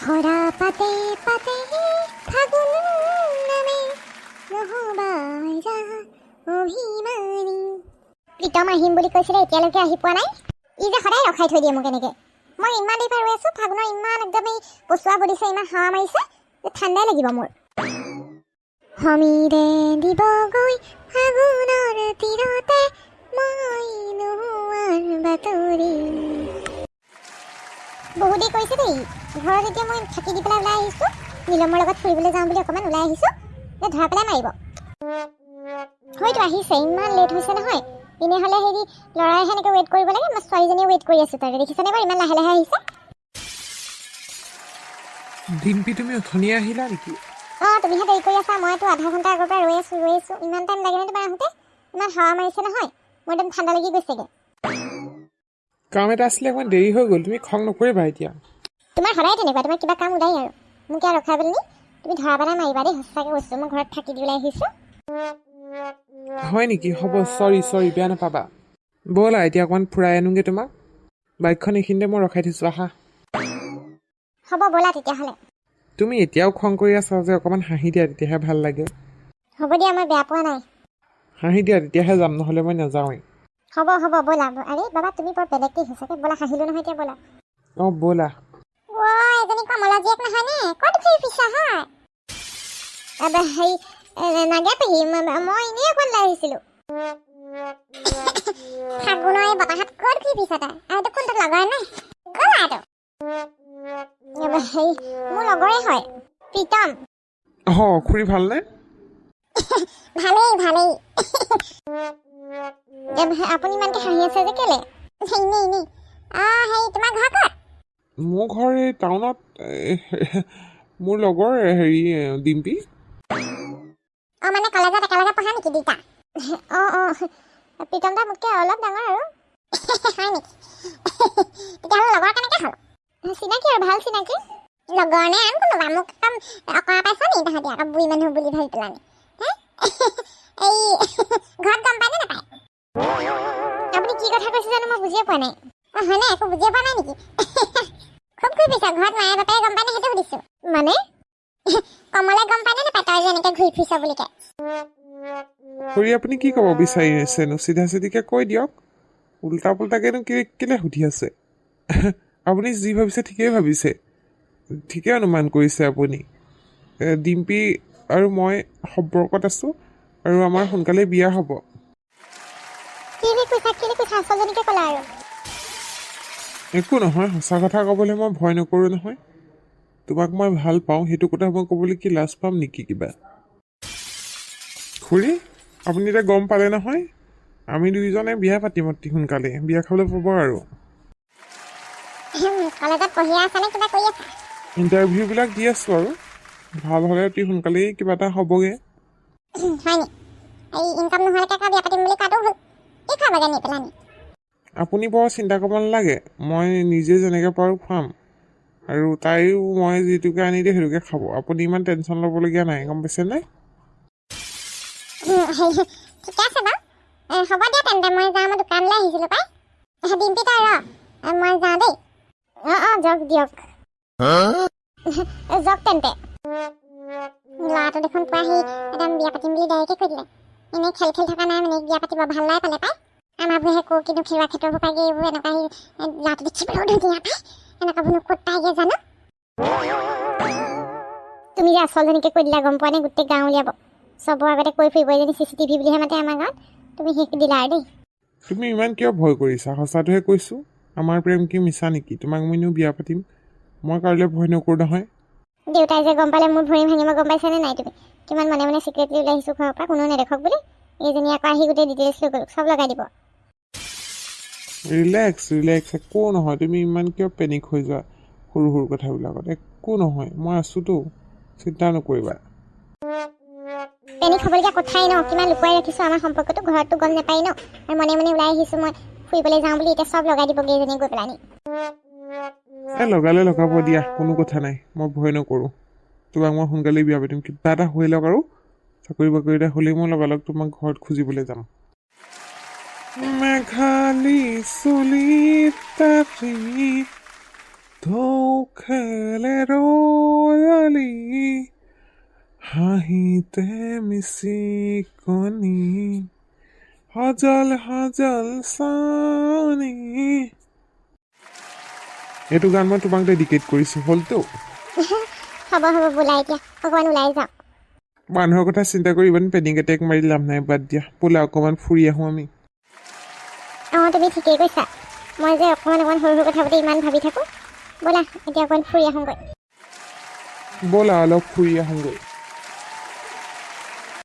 হৰা পাতে পাতে ফাগুন নামে নহবাই যা অভিমানী। প্ৰীতম আহিম বুলি কৈছিলে, এতিয়ালৈকে আহি পোৱা নাই। ই যে সদায় ৰখাই থৈ দিয়ে মোক এনেকে। মই ইমান দেৰি পৰা ৰৈ আছো, ফাগুনৰ ইমান একদম এই পচুৱা বলিছে, ইমান হাৱা মাৰিছে যে ঠাণ্ডাই লাগিব মোৰ। সমিৰে দিবগৈ ফাগুনৰ তীৰতে মই নোৱাৰ বাতৰি। বহুত দেৰি কৰিছে দেই। ঘৰত এতিয়া মই থাকি দি পেলাই ওলাই আহিছোঁ, নীলমৰ লগত ফুৰিবলৈ যাওঁ বুলি অকণমান ওলাই আহিছোঁ, যে ধৰা পেলাই মাৰিব। হয়তো আহিছে, ইমান লেট হৈছে নহয়। এনেহ'লে হেৰি ল'ৰাই সেনেকৈ ৱেইট কৰিব লাগে, মই ছোৱালীজনীয়ে ৱেইট কৰি আছোঁ তাতে। দেখিছেনে বাৰু ইমান লাহে লাহে আহিছে। ডিম্পি, তুমি অথনিয়ে আহিলা নেকি? অঁ, তুমিহে দেৰি কৰি আছা। মইতো আধা ঘণ্টা আগৰ পৰা ৰৈ আছোঁ। ইমান টাইম লাগেনে তোমাৰ আহোঁতে? ইমান হাৱা মাৰিছে নহয়, মোৰ একদম ঠাণ্ডা লাগি গৈছেগৈ। কাম এটা আছিলে, অকণমান দেৰি হৈ গ'ল। তুমি খং নকৰিবা এতিয়া। তোমাৰ সদায় তেনেকুৱা, তোমাৰ কিবা কাম ওলাই আৰু মোক ইয়াত ৰখাই পেলাই তুমি ধৰা পেলাই মাৰিবা দেই। সঁচাকৈ কৈছোঁ, মই ঘৰত থাকি দি ওলাই আহিছোঁ। হয় নেকি? হ'ব, চৰি, বেয়া নাপাবা। ব'লা এতিয়া অকণমান ফুৰাই আনোগৈ তোমাক। বাইকখন এইখিনিতে মই ৰখাই থৈছোঁ, আহা। হ'ব ব'লা তেতিয়াহ'লে। তুমি এতিয়াও খং কৰি আছা যে, অকণমান হাঁহি দিয়া, তেতিয়াহে ভাল লাগে। হ'ব দিয়া, মই বেয়া পোৱা নাই। হাঁহি দিয়া, তেতিয়াহে যাম, নহ'লে মই নাযাওঁৱেই। হ'ব ব'লা। আৰে বাবা, তুমি বৰ বেলেগকৈ সঁচাকৈ ব'লা। হাঁহিলোঁ নহয় এতিয়া, ব'লা। অঁ, ব'লা। এজনী কমলা জীয়েক নহয়নে? ক'ত ঘূৰি ফুৰিছা হয়? হেৰি নাগে পেহী, মই এনেই অকণ ওলাই আহিছিলোঁ। ফাগুনৰ এই বতাহত ক'ত ঘূৰি ফুৰিছা তাই? আৰু এইটো কোনটো লগৰ নে? ক'লা এইটো? হেৰি মোৰ লগৰে হয়, প্ৰীতম। অঁ, খুৰী ভালনে? ভালেই। আপুনি ইমানকৈ হাঁহি আছে যে কেলে? এনেই। হেৰি তোমাৰ ঘৰ ক'ত? মোৰ ঘৰ এই টাউনত। মোৰ লগৰ হেৰি ডিম্পি। অঁ, মানে কলেজত একেলগে পঢ়া নেকি দুইটা? অঁ, প্ৰীতম দা মোতকৈ অলপ ডাঙৰ আৰু। হয় নেকি? তেতিয়াহ'লে লগৰ কেনেকৈ হ'ল? চিনাকি আৰু, ভাল চিনাকি। লগৰ নে আন কোনোবা? মোক একদম অকৰা পাইছা নি তাহাঁতি আকৌ বুঢ়ী মানুহ বুলি ভাবি পেলানি? এই ঘৰত গম পায় নে নাপায়? আপুনি কি কথা কৈছে জানো, মই বুজিয়ে পোৱা নাই। অঁ, হয়নে? একো বুজিয়ে পোৱা নাই নেকি? খুব ঘূৰি ফুৰিছা। ঘৰত মায়ে বাপেৰে গম পায় নে সেইটো সুধিছোঁ। মানে কমলে গম পায় নে নাপায় তই যে এনেকৈ ঘূৰি ফুৰিছ বুলি কয়? খুৰী, আপুনি কি ক'ব বিচাৰিছেনো? চিধা চিধিকে কৈ দিয়ক। উল্টা পুল্টাকেনো কেলে সুধি আছে? আপুনি যি ভাবিছে ঠিকেই ভাবিছে, ঠিকেই অনুমান কৰিছে আপুনি। ডিম্পি আৰু মই সম্পৰ্কত আছোঁ, আৰু আমাৰ সোনকালে বিয়া হ'ব। কেলে কৈছা আচলজনীকে ক'লা আৰু। একো নহয়, সঁচা কথা ক'বলৈ মই ভয় নকৰোঁ নহয়। তোমাক মই ভাল পাওঁ, সেইটো কথা মই ক'বলৈ কি লাজ পাম নেকি কিবা? খুৰী, আপুনি এতিয়া গম পালে নহয়, আমি দুয়োজনে বিয়া পাতিম অতি সোনকালে। বিয়া খাবলৈ পাব আৰু। কলেজত পঢ়ি আছা নে কিবা কৰি আছা? ইণ্টাৰভিউবিলাক দি আছোঁ আৰু। ভাল হ'লে অতি সোনকালেই কিবা এটা হ'বগৈ। হয় নি? এই ইনকাম নোহোৱালৈকে আকৌ বিয়া পাতিম বুলি কোৱাটো ভুল। কি খোৱাবাগে নি পেলানি? আপুনি বৰ চিন্তা কৰিব নালাগে, মই নিজে যেনেকৈ পাৰোঁ খুৱাম। আৰু তাইও মই যিটোকে আনি দিওঁ সেইটোকে খাব। আপুনি ইমান টেনশ্যন ল'বলগীয়া নাই, গম পাইছেনে? ঠিকে আছে বাৰু। হ'ব দিয়া তেন্তে, মই যাওঁ। মই দোকানলৈ আহিছিলোঁ পাই। ডিম্পি তই ৰ, মই যাওঁ দেই। অঁ, দিয়ক। যাওক তেন্তে। ল'ৰাটো দেখোন পুৰা সি একদম বিয়া পাতিম বুলি ডাইৰেক্টে কৈ দিলে। এনেই খেল থকা নাই মানে, বিয়া পাতিব ভাল নাই পালে পাই। আমাৰবোৰহে কওঁ কিন্তু খেৰুৱা ক্ষেত্ৰৰ পায়গৈ এইবোৰ এনেকুৱা। সি ল'ৰাটো দেখিবলৈও ধুনীয়া পাই, এনেকুৱাবোৰনো ক'ত পায়গৈ জানো। তুমি যে আচলজনীকে কৈ দিলা, গম পোৱা নে? গোটেই গাঁও উলিয়াব, চবৰ আগতে কৈ ফুৰিব এজনী CCTV বুলিহে মাতে আমাৰ গাঁৱত। তুমি শেষ দিলা আৰু দেই। তুমি ইমান কিয় ভয় কৰিছা? সঁচাটোহে কৈছোঁ। আমাৰ প্ৰেম কি মিছা নেকি? তোমাক মই এনেও বিয়া পাতিম, মই কাৰোলৈ ভয় নকৰোঁ নহয়। দেউতাই যে গম পালে মোৰ ভৰি ভাঙিব, গম পাইছানে নাই তুমি? কিমান মানে চিক্ৰেটলি ওলাই আহিছোঁ ঘৰৰ পৰা, কোনো নেদেখক বুলি। এইজনী আকৌ আহি গোটেই ডিটেইলছ লৈ গ'ল, চব লগাই দিব। ৰিলেক্স, একো নহয়। তুমি ইমান কিয় পেনিক হৈ যোৱা সৰু কথাবিলাকত? একো নহয়, মই আছোঁতো, চিন্তা নকৰিবা। পেনিক হ'বলগীয়া কথাই ন। কিমান লুকুৱাই ৰাখিছোঁ আমাৰ সম্পৰ্কটো, ঘৰততো গম নাপায় ন। আৰু মনে ওলাই আহিছোঁ মই ফুৰিবলৈ যাওঁ বুলি, এতিয়া চব লগাই দিবগৈ এইজনী গৈ পেলানি। লগালে লগাব দিয়া, কোনো কথা নাই। মই ভয় নকৰোঁ। তোমাক মই সোনকালে বিয়া পাতিম। কিবা এটা হৈ লওক, আৰু চাকৰি বাকৰি এটা হ'লেই মই লগালগ তোমাক ঘৰত খুজিবলৈ যাম। মেঘালী চুলিত ঢৌ খেলে মনতে মিচিকনি সজল সজল চানি এইটো গান মই তোমাক ডেডিকেট কৰিছোঁ হ'লতো হ'ব বোলা এতিয়া অকণমান ওলাই যাওঁ মানুহৰ কথা চিন্তা কৰি ইমান পেনিক এটেক মাৰি লাভ নাই বাদ দিয়া বোলা অকণমান ফুৰি আহোঁ আমি অঁ তুমি ঠিকেই কৈছা মই যে অকণমান সৰু কথা পাতি ইমান ভাবি থাকোঁ ব'লা এতিয়া অকণমান ফুৰি আহোঁগৈ ব'লা অলপ ফুৰি আহোঁগৈ